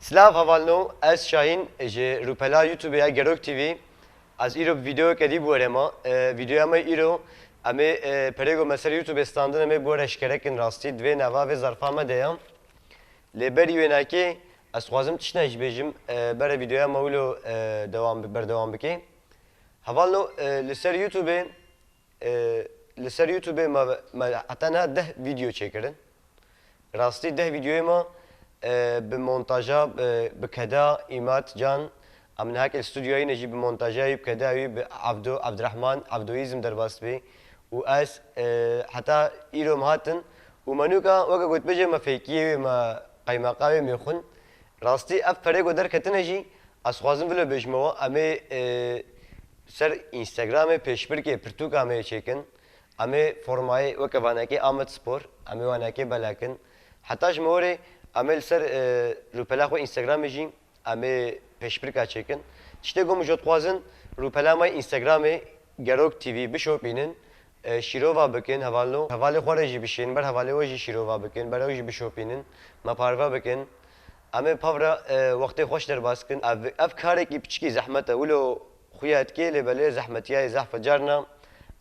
Slav havalno ez Şahin je rupela YouTube ya Gerok TV az iro video kedi bu arama video ama iro ame perego mesela YouTube standına me bu eşkerekin rasti dve nava ve zarfama deyam leber yönaki az xwazim tişna jbejim bere videoya maulo devam bike havalno leser YouTube ma atana 10 video çekirin rasti 10 videoya ma بمونتاجا بكدا إيمات جان من هاك الاستوديو نجي بمونتاجا بكدا عبد الرحمن عبدويزم درباس بي وأس حتى إيرو هاتن ومنوكا وقا قلت بجي ما فيكي ما قيمة قوي ميخون راستي أف فريق ودر كتنجي أسخوازم فيلو بجموا أمي سر إنستغرامي بيشبركي برتوكا أمي چيكن أمي فورماي وقا واناكي آمد سبور أمي واناكي بلاكن حتى جمهوري امل سر روپلا خو اینستاگرام جی امه پیشبرکا چکن چته گم جوت خوازن روپلا ما اینستاگرام گروک تی وی بشوپینن شیرووا بکن حواله خوره جی بشین بر حواله وجی شیرووا بکن برای جی بشوپینن ما پاروا بکن امه پاورا وقت خوش در باسکن اف کاری کی پچکی زحمت ولو خویات کی لبله زحمتیای زحف جارنا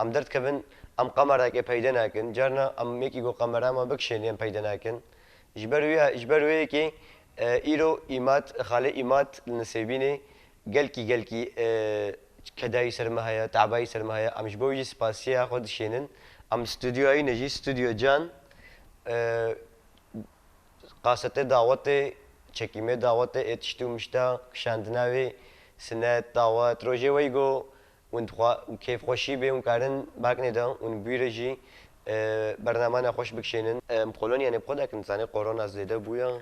ام درد کبن ام قمره کی پیدا نکن جارنا ام میکی گو قمره ما بکشینیم پیدا نکن إجبروي كي إيرو إيمات خالي إيمات النسيبيني قلكي كداي سرماها تعباي سرماها أم جبوي سباسيا خد شينن أم استوديو أي نجي استوديو جان قاسته دعوته چکیمه دعوته اتشتو مشتا شاندناوي سنة دعوت روجي ويجو كيف خوشي به ونكارن باك ندا ونبيرجي برنامه خوش بکشینن مقولون یعنی خود اکن زنی قرآن از لیده بویا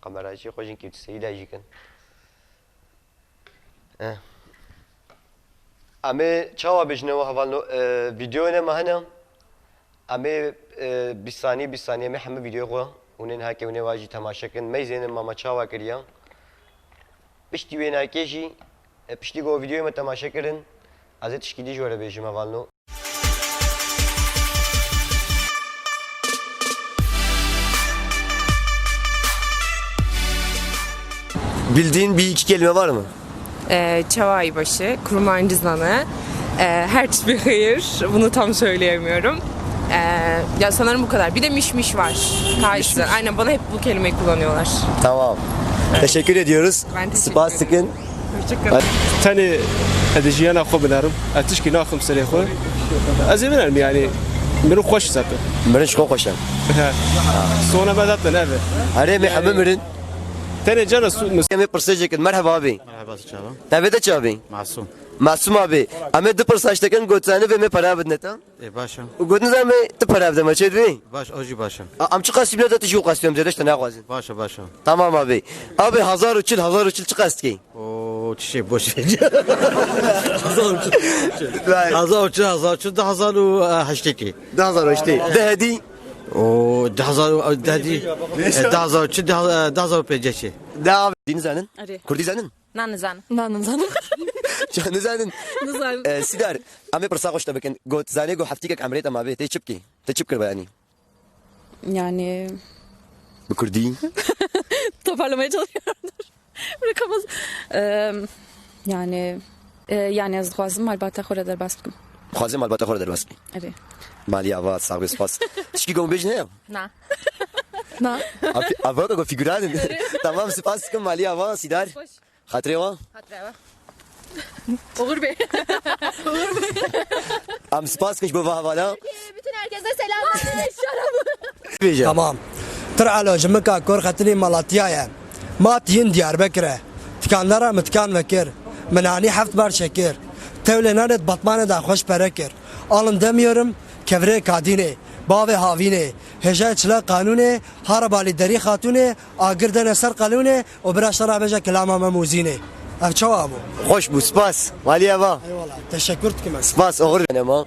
قمرچی خوشین کیت سیده جیکن اما چاوا بجنه و حوالو ویدیو نه مهنه اما 20 ثانیه می همه ویدیو خو اونن هاکی اون واجی تماشا کن میزنه ماما چاوا کریا پشتی وینا کیجی پشتی گو ویدیو می تماشا کردن از تشکیلی جوره بیشم حوالو Bildiğin bir iki kelime var mı? Çavaybaşı, kurman cüzdanı, her bir hayır, bunu tam söyleyemiyorum. Ya sanırım bu kadar. Bir de mişmiş var. Kayısı. Aynen bana hep bu kelimeyi kullanıyorlar. Tamam. Evet. Teşekkür ediyoruz. Ben teşekkür Spas sıkın. Hoşçakalın. تاني هديجي أنا أخو بنارم أتشكي ناخم سريخو أزمنهم يعني منو خوش سبته Mırın çok hoşum. صونا بدأت نافع Araya محمد mırın. تاني جانا سوق Kemi pırsacıkın. Merhaba abi. Merhaba Çağla. Tebede çabi. Masum. Masum abi. Ahmet de pırsacıkın götüne ve me para bedneta. Başım. Götüne zaman de para bednema çedvi. Baş oji başım. Amçı kasibne de tişu kasıyorum dedi işte ne yazın. Başa. Tamam abi. Abi hazar uçul çıkast ki. O çiçek boş ver. Hazar uçul da hazar o haşteki. Da hazar işte. De hedi. O da hazar dedi. Da hazar uçul da hazar pececi. Da abi. Dinizanın. Arı. Kurdizanın. Nanızan. Canizanın. Sidar. Ame pırsa hoş da bakın. Got zane go haftikek amriyet ama abi. Teçip kır yani. Yani Bu Kurdi. toparlamaya çalışıyorumdur. Bırakamaz. Yani az خوازم البته خورده در بس بکم. خوازم البته خورده در بس بی. آره. مالی آواز صاحب سپاس. چی گم بیش نه؟ نه. نه. آواز کو فیگوران. Tamam spas kım mali آواز sidar. خاطره وا. Olur be. Am spas kış bu havaلا. Bütün herkese selamlar. تمام ترى على جمكا كور ختني مالاتيا ما تين ديار بكره تكانلرا متكان وكر مناني حفت بار شكر تولي نانت بطمانه دا خوش بركر alın demiyorum kevre kadine باوی هاوینه هجا چلا قانونه هربالی دری خاتونه آگردن سر قانونه و براش را بجا کلام موزینه اف چوابو Hoş bu spas. Mali ava. eyvallah teşekkür ederim Spas oğur benim ha.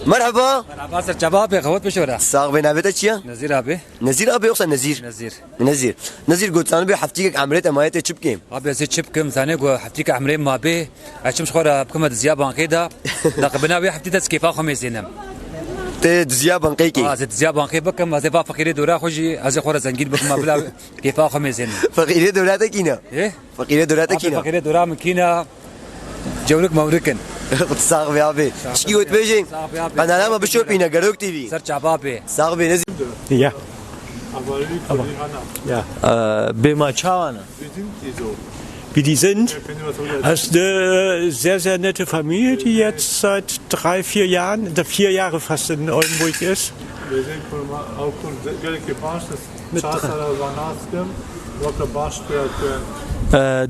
Merhaba. مرحبا سر جواب قهوت بشوره Sağ ben abi de çiya. نزير ابي Nezir abi yoksa Nezir? نزير Nezir götsen bir haftikek amriyet emayete çip kim? ابي زي تشيب كم ثاني قو حفتيك عمرين ما بي اشم شخورة بكم زياب عن كده لقبنا بي حفتي تسكيفا خميسينم ته دزیا بنقیکی از زیاد بانکی بکم از با فقیری دورا خوشی از خور زنگید بکم بلا کیفا خمیزین فقیری دولت کینا ايه فقیری دولت کینا فقیری دورا مکینا جولك موركن صاحبي ابي شكي قلت بيجي انا لما بشوف بينا قروك تي في سر شبابي صاحبي نزل Ja. Ja. بما چاوانا Wie die sind? Das ist eine sehr, sehr nette Familie, die jetzt seit 3-4 Jahren, 4 Jahre fast in Oldenburg ist.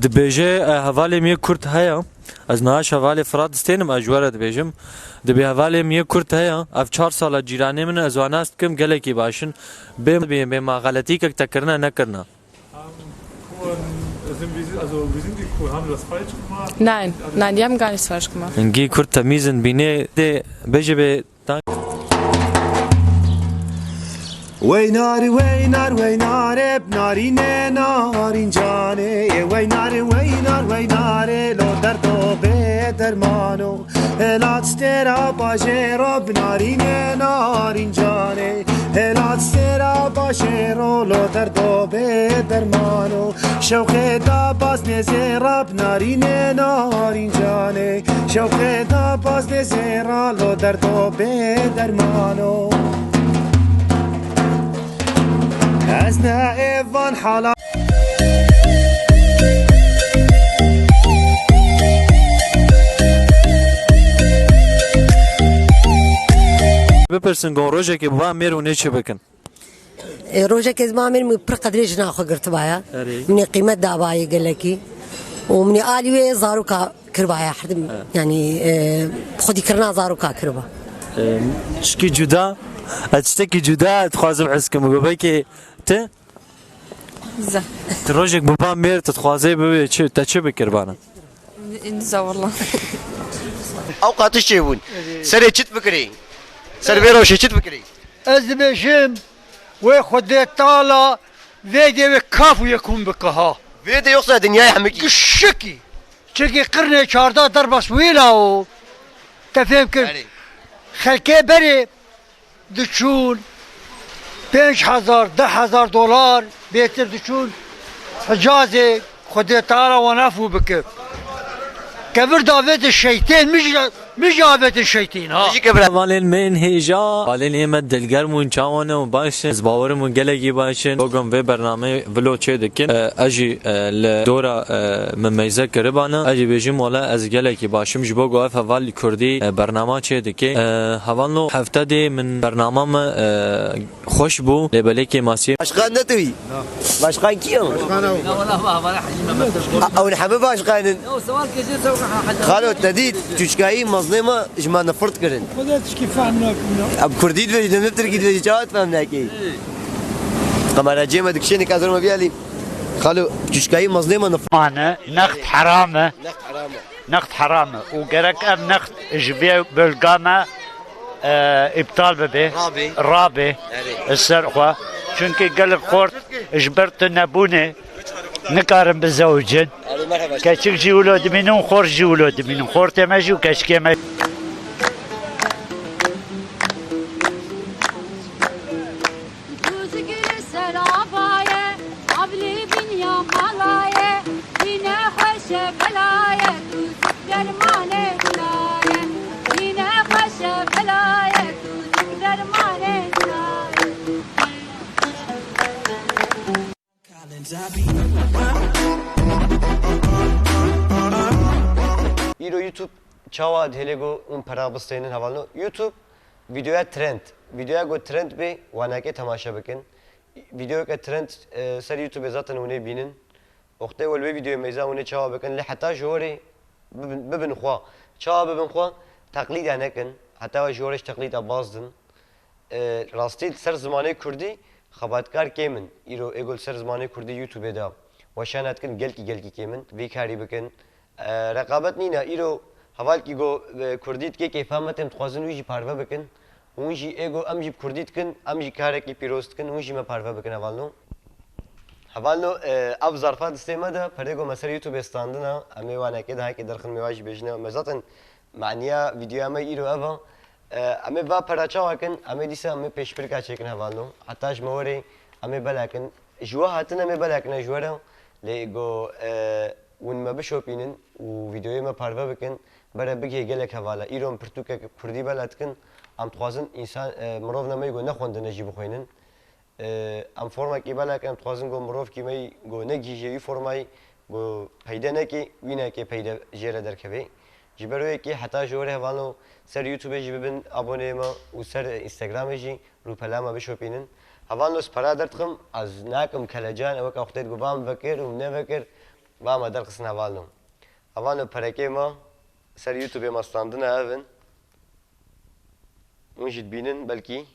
دبیجه حوالی می کرد هیا از نهاش حوالی فراد استینم اجواره دبیجم دبی حوالی می کرد هیا اف 4 سال جیرانی من از واناست کم گله کی باشن به ما غلطی که تکرنا نکرنا Nein, nein, die haben gar nichts falsch gemacht. انگی کرد تمیزن بینه ده بیجه به ويناري وينار وينار بناريني نارين جاني ويناري وينار ويناري لو دردو بدرمانو لا تسترا باجيرو بناريني نارين جاني لا تسترا باجيرو لو دردو بدرمانو شوقي دا باز نزيرا بناريني نارين جاني شوقي دا باز نزيرا لو دردو بدرمانو أزنا إيفان حالا بپرسن گون روژه که با میر و نیچه بکن روجك ما من پر قدريش ناخذ قرت بايا من قيمة داباي قال لك ومن آلي زاروكا كربايا حد يعني خدي كرنا زاروكا كربا شکی جدا اشتکی جدا تخوازم حسكم وبابا که ته زه روژه که با میر تخوازه ببی تا چه بکر بانا زه والله اوقات الشيبون سري تشت فكري سري بيروشي تشت فكري از بشم و خود تعالی ویدی کافو یکون بکها فيدي يقصد دنيا حمكي شکی چکی قرن 14 در بس ویلا و تفهم که خلکه بری دچون 5000 10,000 دلار بهتر دچون حجاز خود تعالی و نفو بکه كبر دافيد الشيطان مش دافيد الشيطان ها والين من هيجا والين يمد الجرمون چاونه و باشن زباورمون گلگی باشن بگم به برنامه ولو چه دکن اجي لدورا مميزه کربانا اجي بيجم ولا از گلگی باشم جبو گاف حوال کردی برنامه چه دکه حوالو هفته دی من برنامه خوش بو لبلکی ماسي اشقان نتوي باشقان كيو لا والله ما حجي او الحبيب باشقان سؤال كثير خالو تديد تشكاي مظلمه اجما نفرت كرن اب كرديد في نفتر كيد في جوات فهمناكي قمر جيمه دكشيني كازر ما بيالي خالو تشكاي مظلمه معنا نقد حرامه نقد حرامه وقرك ام نقد جبيه بالقامه ابطال ببي رابي السرقه çünkü قال قرط اجبرت نبوني نكارم بالزوجين كاشك جي ولاد منهم خور جي ولاد منهم خور تماجي وكاشك ما İro YouTube çava dhelego un parabıstayının havalno YouTube videoya trend videoya go trend be wanake tamasha bekin video ka trend ser YouTube zaten une binin وقتی ول ویدیو میزان ونه چاوا بکن لی حتی جوری ببن خوا چاوا ببن خوا تقلید نکن حتی و جورش تقلید بازدن راستی سر زمانه کردی خبرکار کیمن ایرو اگل سر زمانه کردی یوتیوب دا و شانت کن گلکی کیمن وی کاری بکن رقابت نینا ایرو حوال کی گو کردیت که فهمتم تخوازن ویجی پاروا بکن اونجی اگو امجی کردیت کن امجی کاری کی پیروست کن اونجی ما پاروا بکن حوالنو حوالنو اب ظرفات استعماده پردگو مثلا یوتیوب استاندنا امی وانا که ده که درخن میواج بجنه مزاتن معنیا ویدیو اما ایرو اوا امی با پراچا واکن امی دیسا امی پیشبر کا چکن حوالو حتاش موری امی بلاکن جوا هاتن امی بلاکن جوارا لیگو ون ما بشوپینن و ویدیوی ما پاروا بکن برای بگی گله حوالا ایران پرتوک کردی بلاتکن ام توازن انسان مروف نمی گو نخوند نجی بخوینن ام فرما کی بلاکن ام توازن گو مروف کی می گو نگیجی فرمای گو پیدا نکی وینا کی پیدا جیره درکبی جبروی کی حتی جوره حوالو سر یوتیوب جی ببین abone ما و سر اینستاگرام جی رو پلام بشوپینن حوالو سپرا درتخم از ناکم کلاجان او که وقتی گوام بکر و نه بکر وام درخصن حوالو پرکی ما سر یوتیوب ما استاندنا هفن مجد بینن بلکی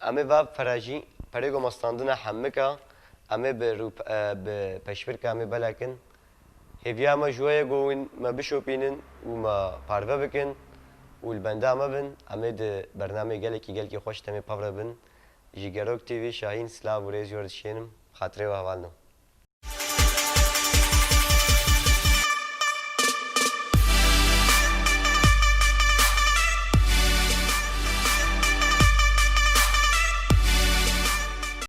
اما و فراجی پرگو ما استاندنا حمکا اما به پشور که اما بلکن هفيا ما جوايا قوين ما بشوبينن وما بارفا بكن والبندا ما بن عمد برنامج قالكي خوش تمي بافرا بن جيجاروك تي في شاهين سلاف وريز يورد شينم خاطري وهوالنو